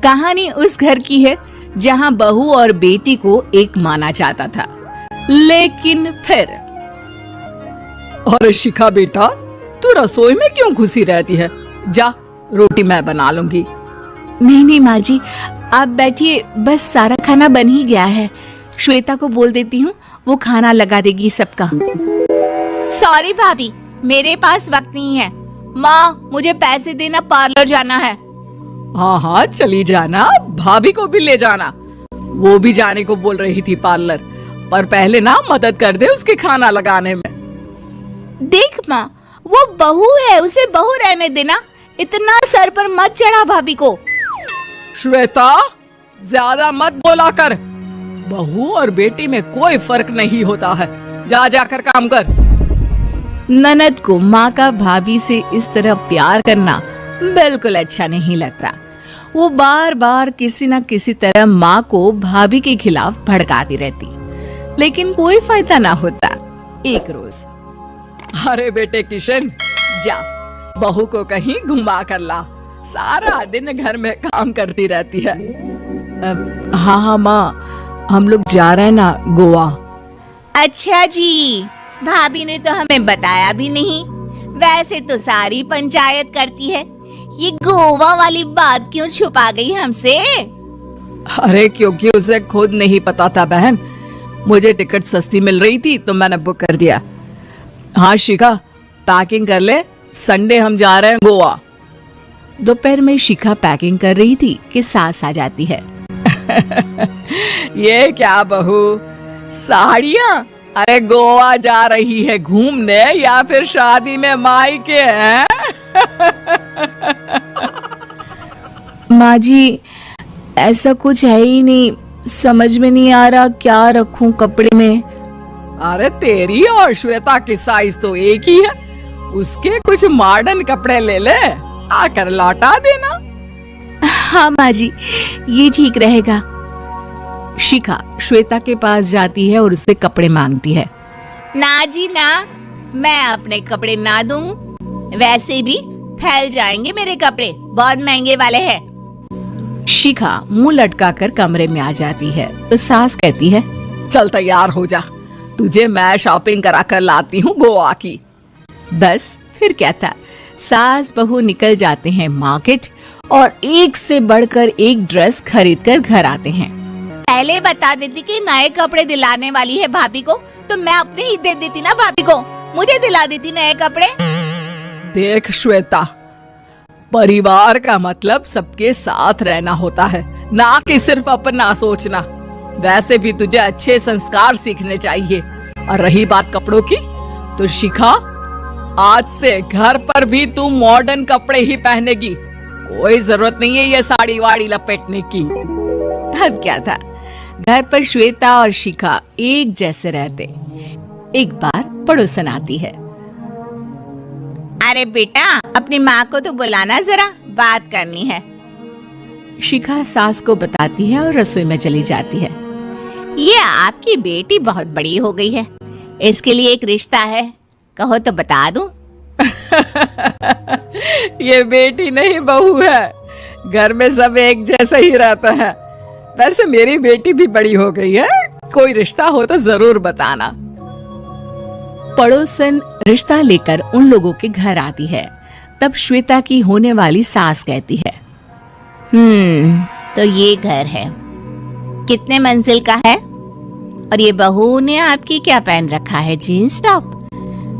कहानी उस घर की है जहां बहू और बेटी को एक माना जाता था, लेकिन फिर। अरे शिखा बेटा, तू रसोई में क्यों घुसी रहती है? जा, रोटी मैं बना लूंगी। नहीं माँ जी, आप बैठिए, बस सारा खाना बन ही गया है। श्वेता को बोल देती हूँ, वो खाना लगा देगी सबका। सॉरी भाभी, मेरे पास वक्त नहीं है। माँ, मुझे पैसे देना, पार्लर जाना है। हाँ हाँ चली जाना, भाभी को भी ले जाना। वो भी जाने को बोल रही थी पार्लर, पर पहले ना मदद कर दे उसके खाना लगाने में। देख माँ, वो बहू है, उसे बहू रहने देना। इतना सर पर मत चढ़ा भाभी को। श्वेता, ज्यादा मत बोला कर। बहू और बेटी में कोई फर्क नहीं होता है। जा जाकर काम कर। ननद को माँ का भाभी से इस तरह प्यार करना बिल्कुल अच्छा नहीं लगता। वो बार बार किसी न किसी तरह माँ को भाभी के खिलाफ भड़काती रहती, लेकिन कोई फायदा ना होता। एक रोज, अरे बेटे किशन, जा बहू को कहीं घुमा कर ला। सारा दिन घर में काम करती रहती है। हाँ माँ, हम लोग जा रहे हैं ना गोवा। अच्छा जी, भाभी ने तो हमें बताया भी नहीं। वैसे तो सारी पंचायत करती है, ये गोवा वाली बात क्यों छुपा गई हमसे? अरे क्योंकि उसे खुद नहीं पता था बहन। मुझे टिकट सस्ती मिल रही थी तो मैंने बुक कर दिया। हाँ शिखा, पैकिंग कर ले, संडे हम जा रहे हैं गोवा। दोपहर में शिखा पैकिंग कर रही थी कि सास आ जाती है। ये क्या बहू, साड़ियाँ? अरे गोवा जा रही है घूमने या फिर शादी में मायके हैं? माँ जी, ऐसा कुछ है ही नहीं, समझ में नहीं आ रहा क्या रखूं कपड़े में। अरे तेरी और श्वेता की साइज तो एक ही है। उसके कुछ मॉडर्न कपड़े ले ले, आकर लौटा देना। हाँ माँ जी, ये ठीक रहेगा। शिखा श्वेता के पास जाती है और उससे कपड़े मांगती है। ना जी ना, मैं अपने कपड़े ना दूं। वैसे भी फैल जाएंगे मेरे कपड़े, बहुत महंगे वाले हैं। शिखा मुंह लटकाकर कमरे में आ जाती है तो सास कहती है, चल तैयार हो जा, तुझे मैं शॉपिंग करा कर लाती हूँ गोवा की। बस फिर क्या था, सास बहू निकल जाते हैं मार्केट और एक से बढ़कर एक ड्रेस खरीद कर घर आते हैं। पहले बता देती कि नए कपड़े दिलाने वाली है भाभी को, तो मैं अपने ही दे देती ना भाभी को, मुझे दिला देती नए कपड़े। देख श्वेता, परिवार का मतलब सबके साथ रहना होता है, ना कि सिर्फ अपना सोचना। वैसे भी तुझे अच्छे संस्कार सीखने चाहिए। और रही बात कपड़ों की, तो शिखा, आज से घर पर भी तू मॉडर्न कपड़े ही पहनेगी। कोई जरूरत नहीं है ये साड़ी वाड़ी लपेटने की। अब क्या था, घर पर श्वेता और शिखा एक जैसे रहते। एक बार पड़ोसन आती है। अरे बेटा, अपनी माँ को तो बुलाना, जरा बात करनी है। शिखा सास को बताती है और रसोई में चली जाती है। ये आपकी बेटी बहुत बड़ी हो गई है, इसके लिए एक रिश्ता है, कहो तो बता दूं। ये बेटी नहीं बहू है, घर में सब एक जैसा ही रहता है। वैसे मेरी बेटी भी बड़ी हो गई है, कोई रिश्ता हो तो जरूर बताना। पड़ोसन रिश्ता लेकर उन लोगों के घर आती है। तब श्वेता की होने वाली सास कहती है, तो ये घर है, कितने मंजिल का है? और ये बहू ने आपकी क्या पहन रखा है, जीन्स टॉप?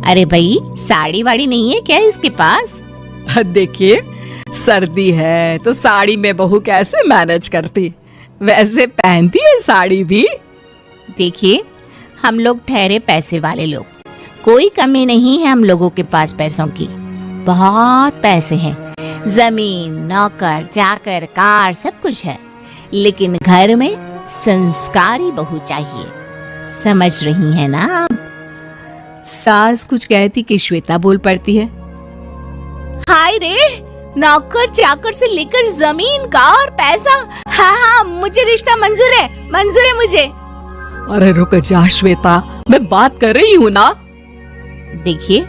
अरे भाई, साड़ी वाड़ी नहीं है क्या इसके पास? देखिए, सर्दी है तो साड़ी में बहू कैसे मैनेज करती, वैसे पहनती है साड़ी भी। देखिए, हम लोग ठहरे पैसे वाले लोग, कोई कमी नहीं है हम लोगों के पास पैसों की, बहुत पैसे हैं, जमीन, नौकर चाकर, कार, सब कुछ है। लेकिन घर में संस्कारी बहू चाहिए, समझ रही है ना आप? सास कुछ कहती कि श्वेता बोल पड़ती है, हाय रे, नौकर चाकर से लेकर जमीन, कार, पैसा। हाँ, मुझे रिश्ता मंजूर है मुझे। अरे रुक जा श्वेता, मैं बात कर रही हूँ ना। देखिए,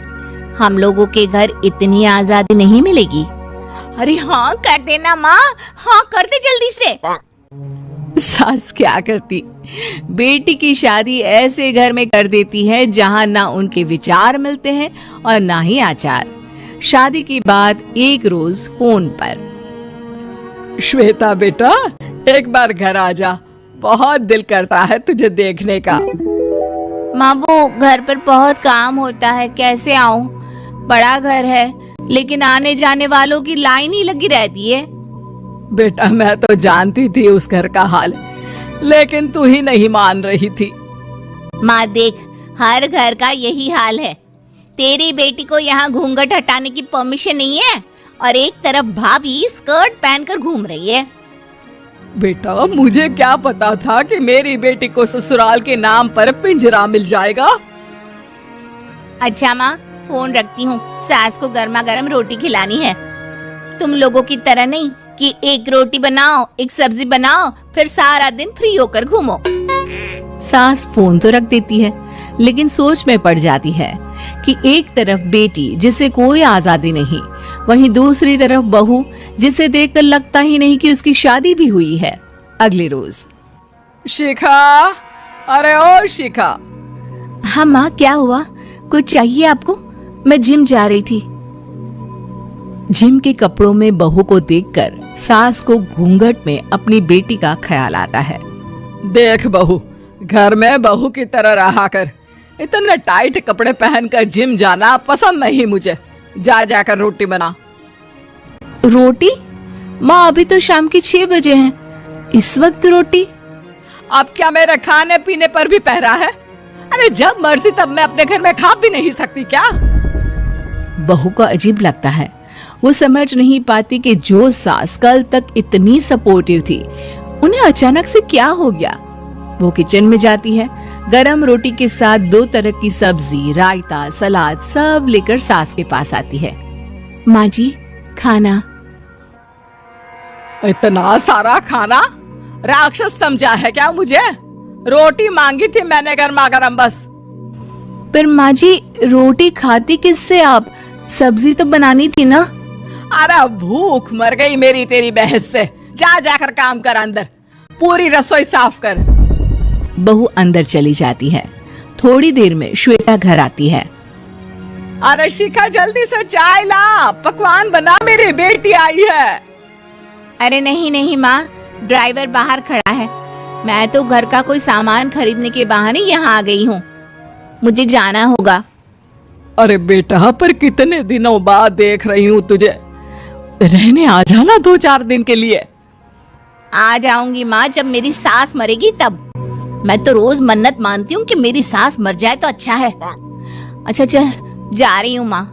हम लोगों के घर इतनी आजादी नहीं मिलेगी। अरे हाँ कर देना माँ, हाँ कर दे जल्दी सास क्या करती, बेटी की शादी ऐसे घर में कर देती है जहां ना उनके विचार मिलते हैं और ना ही आचार। शादी की बात एक रोज फोन पर, श्वेता बेटा, एक बार घर आ जा, बहुत दिल करता है तुझे देखने का। माँ वो घर पर बहुत काम होता है, कैसे आऊं? बड़ा घर है लेकिन आने जाने वालों की लाइन ही लगी रहती है। बेटा मैं तो जानती थी उस घर का हाल, लेकिन तू ही नहीं मान रही थी। माँ देख, हर घर का यही हाल है। तेरी बेटी को यहाँ घूंघट हटाने की परमिशन नहीं है और एक तरफ भाभी स्कर्ट पहनकर घूम रही है। बेटा मुझे क्या पता था कि मेरी बेटी को ससुराल के नाम पर पिंजरा मिल जाएगा। अच्छा माँ, फोन रखती हूँ, सास को गर्मा गर्म रोटी खिलानी है। तुम लोगों की तरह नहीं कि एक रोटी बनाओ, एक सब्जी बनाओ, फिर सारा दिन फ्री होकर घूमो। सास फोन तो रख देती है, लेकिन सोच में पड़ जाती है कि एक तरफ बेटी जिसे कोई आजादी नहीं, वहीं दूसरी तरफ बहू जिसे देखकर लगता ही नहीं कि उसकी शादी भी हुई है। अगले रोज, शिखा, अरे ओ शिखा। हाँ माँ, क्या हुआ? कुछ चाहिए आपको? मैं जिम जा रही थी। जिम के कपड़ों में बहू को देखकर सास को घूंघट में अपनी बेटी का ख्याल आता है। देख बहू, घर में बहू की तरह रहा कर, इतने टाइट कपड़े पहनकर जिम जाना पसंद नहीं मुझे। जा जाकर रोटी बना। रोटी? माँ अभी तो शाम की 6 बजे हैं, इस वक्त रोटी? अब क्या मेरे खाने पीने पर भी पहरा है? अरे जब मर्जी तब मैं अपने घर में खा भी नहीं सकती क्या? बहू को अजीब लगता है। वो समझ नहीं पाती कि जो सास कल तक इतनी सपोर्टिव थी, उन्हें अचानक से क्या हो गया। वो किचन में जाती है, गरम रोटी के साथ 2 तरह की सब्जी, रायता, सलाद सब लेकर सास के पास आती है। माँ जी, खाना। इतना सारा खाना? राक्षस समझा है क्या मुझे? रोटी मांगी थी मैंने गर्मा गर्म बस। पर माँ जी, रोटी खाती किससे आप? सब्जी तो बनानी थी ना। अरे भूख मर गई मेरी तेरी बहस से। जा जाकर काम कर, अंदर पूरी रसोई साफ कर। बहू अंदर चली जाती है। थोड़ी देर में श्वेता घर आती है। अरे शिखा, जल्दी से चाय ला, पकवान बना, मेरी बेटी आई है। अरे नहीं नहीं माँ, ड्राइवर बाहर खड़ा है। मैं तो घर का कोई सामान खरीदने के बहाने यहाँ आ गई हूँ, मुझे जाना होगा। अरे बेटा, पर कितने दिनों बाद देख रही हूँ तुझे, रहने आ जाना 2-4 दिन के लिए। आ जाऊंगी माँ, जब मेरी सास मरेगी तब। मैं तो रोज मन्नत मानती हूँ कि मेरी सास मर जाए तो अच्छा है। अच्छा चल, जा रही हूँ माँ।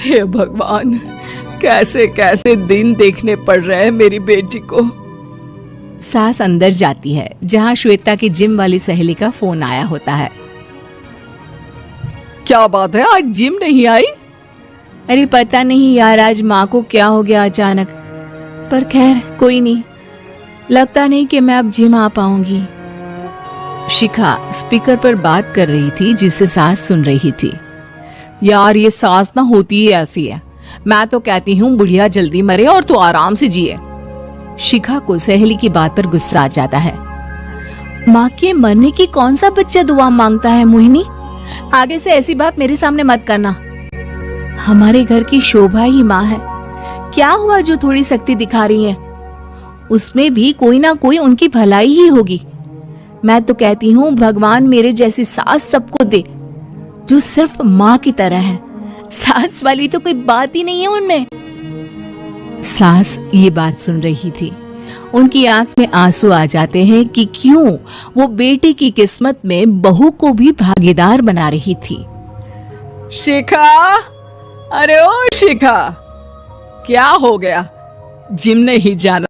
हे भगवान, कैसे कैसे दिन देखने पड़ रहे हैं मेरी बेटी को। सास अंदर जाती है, जहाँ श्वेता की जिम वाली सहेली का फोन आया होता है। क्या बात है, आज जिम नहीं आई? अरे पता नहीं यार, आज माँ को क्या हो गया अचानक। पर खैर कोई नहीं, लगता नहीं कि मैं अब जिम आ पाऊंगी। शिखा स्पीकर पर बात कर रही थी, जिसे सास सुन रही थी। यार ये सास ना होती ही ऐसी है। मैं तो कहती हूँ बुढ़िया जल्दी मरे और तू आराम से जिए। शिखा को सहेली की बात पर गुस्सा आ जाता है। माँ के मरने की कौन सा बच्चा दुआ मांगता है मोहिनी? आगे से ऐसी बात मेरे सामने मत करना। हमारे घर की शोभा ही माँ है। क्या हुआ जो थोड़ी शक्ति दिखा रही है? उसमें भी कोई ना कोई उनकी भलाई ही होगी। मैं तो कहती हूँ भगवान मेरे जैसी सास सबको दे, जो सिर्फ माँ की तरह है। सास वाली तो कोई बात ही नहीं है उनमें। सास ये बात सुन रही थी। उनकी आंख में आंसू आ जाते हैं कि क्यों वो बेटी की किस्मत में बहू को भी भागीदार बना रही थी। शिखा, अरे ओ शिखा, क्या हो गया? जिम नहीं जाना